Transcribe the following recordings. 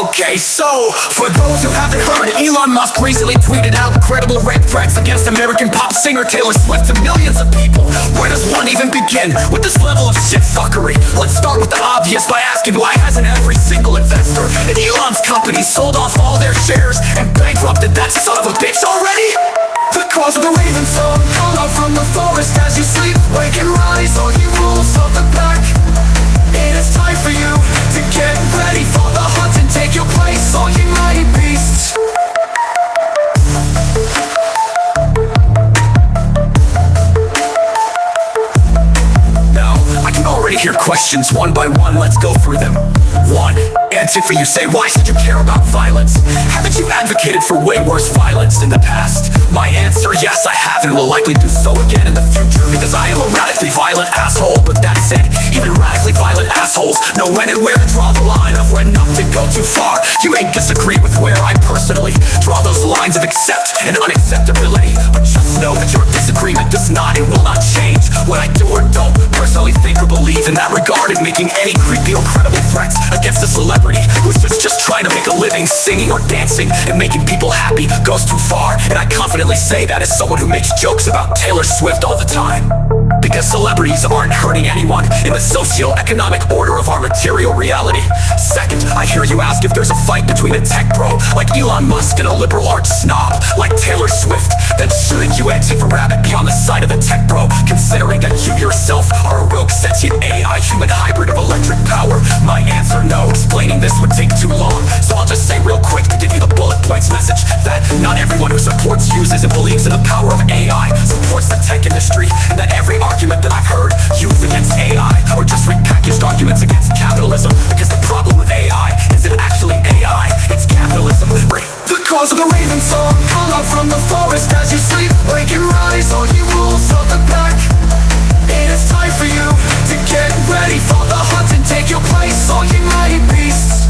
Okay, so, for those who haven't heard, Elon Musk recently tweeted out credible rape threats against American pop singer Taylor Swift to millions of people. Where does one even begin with this level of shit-fuckery? Let's start with the obvious by asking why hasn't every single investor in Elon's company sold off all their shares and bankrupted that son of a bitch already? The cause of the raven song, call out from the forest as you sleep, wake and rise, all you wolves of the pack. It is time for you to get ready for the hunt and take your place, all you mighty beasts. Now, I can already hear questions one by one, let's go through them. 1. Antifa, you say, why should you care about violence? Haven't you advocated for way worse violence in the past? My answer, yes I have and will likely do so again in the future, because I am a radically violent asshole. But that said, even radically violent assholes know when and where to draw the line of when not to go too far. You may disagree with where I personally draw those lines of accept and unacceptability, but just know that your disagreement does not and will not change what I do or don't personally think or believe in that regard. And making any creepy or credible threats against a celebrity who's just trying to make a living singing or dancing and making people happy goes too far. And I confidently say that as someone who makes jokes about Taylor Swift all the time, because celebrities aren't hurting anyone in the socio-economic order of our material reality. Second, I hear you ask if there's a fight between a tech bro like Elon Musk and a liberal arts snob like Taylor Swift. Then shouldn't you, Antifa Rabbit, be on the side of the tech bro, considering that you yourself are a Rogue Sentient AI Human hybrid of electric power? My answer, no. Explaining this would take too long, so I'll just say real quick to give you the bullet points message that not everyone who supports, uses, and believes in the power of AI supports the tech industry, and that every argument that I've heard used against AI or just repackaged arguments against capitalism, because the problem with AI isn't actually AI, it's capitalism. The cause of the raven song, call out from the forest as you sleep, wake and rise, all you wolves of the pack. It is time for you to get ready for the hunt and take your place, all you mighty beasts.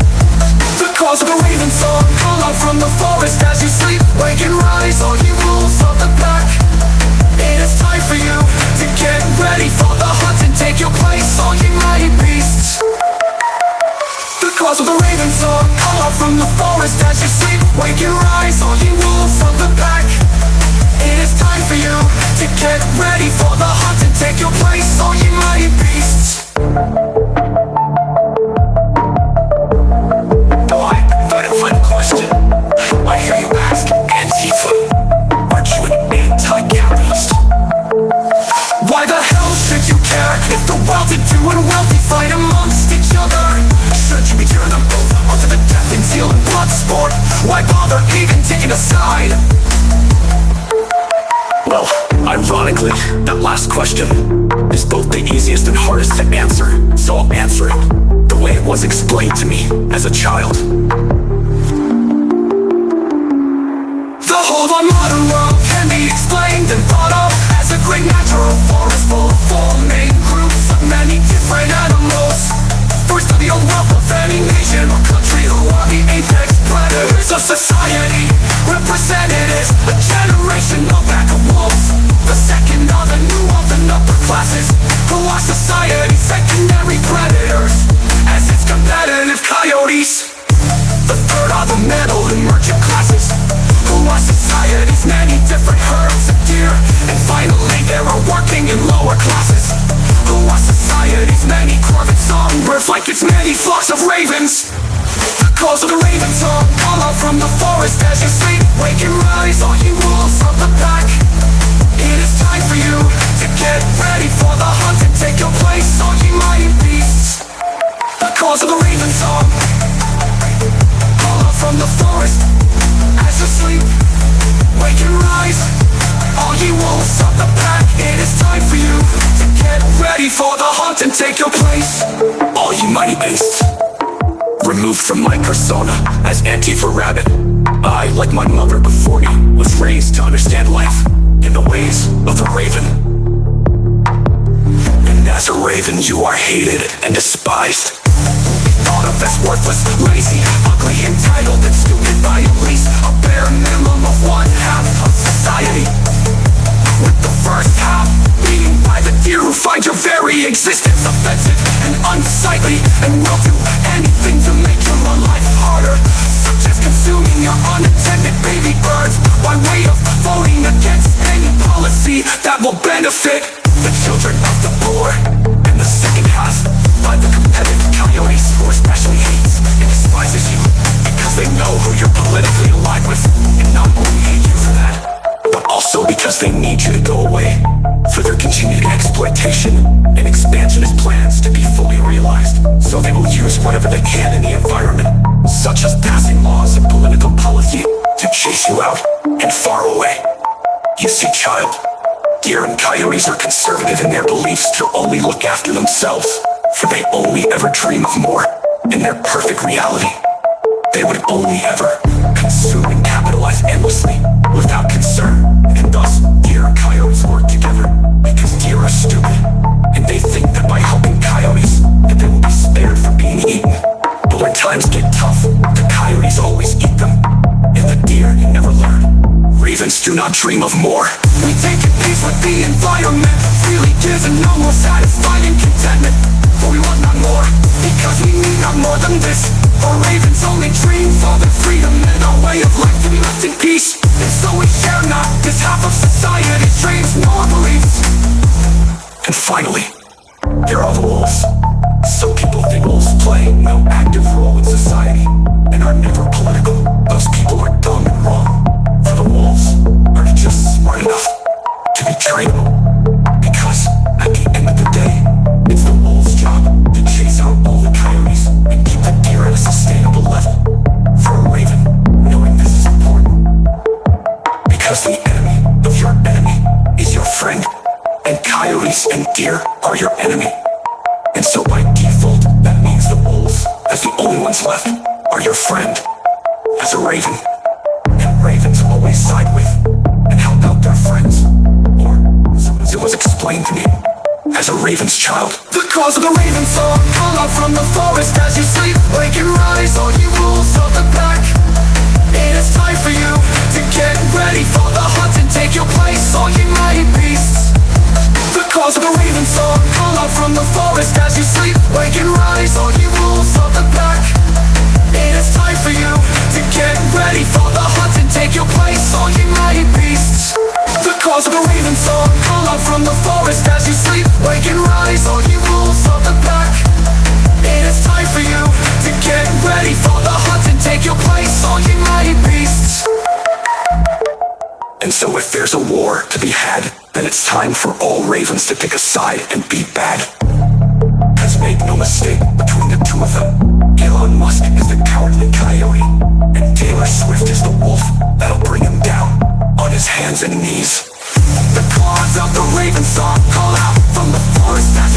The cause of the raven song, call out from the forest as you sleep, wake and rise, all you wolves of the pack. It is time for you to get ready for the hunt and take your place, all you mighty beasts. The cause of the raven song, call out from the forest as you sleep, wake and rise, all you wolves of the pack. It is time for you to get ready for the hunt and take your place, all you mighty beasts. Now I got a fun question. I hear you ask, Antifa, aren't you an anti-capitalist? Why the hell should you care if the well-to-do and wealthy fight amongst each other? Should you be tearing them both onto the death and zeal and blood sport? Why bother even taking a side? Well, ironically, that last question is both the easiest and hardest to answer, so I'll answer it the way it was explained to me as a child. The whole of our modern world can be explained and thought of as a great natural forest full of four main groups of many different animals. First are the old wealth of any nation or country, who are the apex predators of society, represented as a generation of backup wolves. The second are the nuanced and upper classes, who are society's secondary predators, as its competitive coyotes. The third are the middle and merchant classes, who are society's many different herds of deer. And finally there are working and lower classes, who are society's many corvid songbirds, like its many flocks of ravens. The cause of the raven song, call out from the forest as you sleep, wake and rise, all you wolves of the pack. It is time for you to get ready for the hunt and take your place, all you mighty beasts. The cause of the raven song, call out from the forest as you sleep, wake and rise, all you wolves of the pack. It is time for you to get ready for the hunt and take your place, all you mighty beasts. Removed from my persona as Antifa Rabbit, I, like my mother before you, was raised to understand life in the ways of the raven. And as a raven you are hated and despised, thought of as worthless, lazy, ugly, entitled, and stupid by at least a bare minimum of one unsightly, and will do anything to make your life harder, such as consuming your unattended baby birds by way of voting against any policy that will benefit the children of the poor. And the second half by the competitive coyotes, who especially hates and despises you because they know who you're politically aligned with, and not only hate you for that, but also because they need you to go away for their continued exploitation and expansionist plans to be fully realized. So they will use whatever they can in the environment, such as passing laws and political policy, to chase you out and far away. You see, child, deer and coyotes are conservative in their beliefs to only look after themselves, for they only ever dream of more in their perfect reality. They would only ever consume and capitalize endlessly without concern, and thus deer and coyotes work together because deer are stupid, and they think that by helping coyotes that they will be spared from being eaten. But when times get tough, the coyotes always eat them, and the deer never learn. Ravens do not dream of more. We take it peace with the environment, really gives and no more satisfying contentment. But we want not more, because we need not more than this. For ravens only dream for the freedom and our way of life to be left in peace. And so we share not this half of society's dreams nor beliefs. And finally, there are the wolves. Some people think wolves play no active role in society and are never political. Those people are dumb and wrong, for the wolves are just smart enough to be trainable. Because at the end of the day, it's the wolves' job to chase out all the coyotes and keep the deer at a sustainable level. For a raven, knowing this is important, because the enemy of your enemy is your friend, and coyotes and deer are your enemy. And so by default, that means the wolves, as the only ones left, are your friend. As a raven, and ravens always side with and help out their friends, or as it was explained to me as a raven's child. The calls of the raven song call out from the forest as you sleep. Wake and rise, all you wolves of the pack. It is time for you to get ready for the hunt and take your place, all you mighty beasts. The calls of the raven song call out from the forest as you sleep. Wake and rise, all you wolves of the pack. It is time for you to get ready for the hunt and take your place, all you mighty beasts. The calls of the raven song call out from the forest as you sleep. Wake and rise, all you wolves of the pack. It is time for you to get ready for the hunt and take your place, all you mighty beasts. And so if there's a war to be had, then it's time for all ravens to pick a side and be bad. Cause make no mistake, between the two of them, Elon Musk is the cowardly coyote, and Taylor Swift is the wolf that'll bring him down on his hands and knees. The claws of the raven song call out from the forest as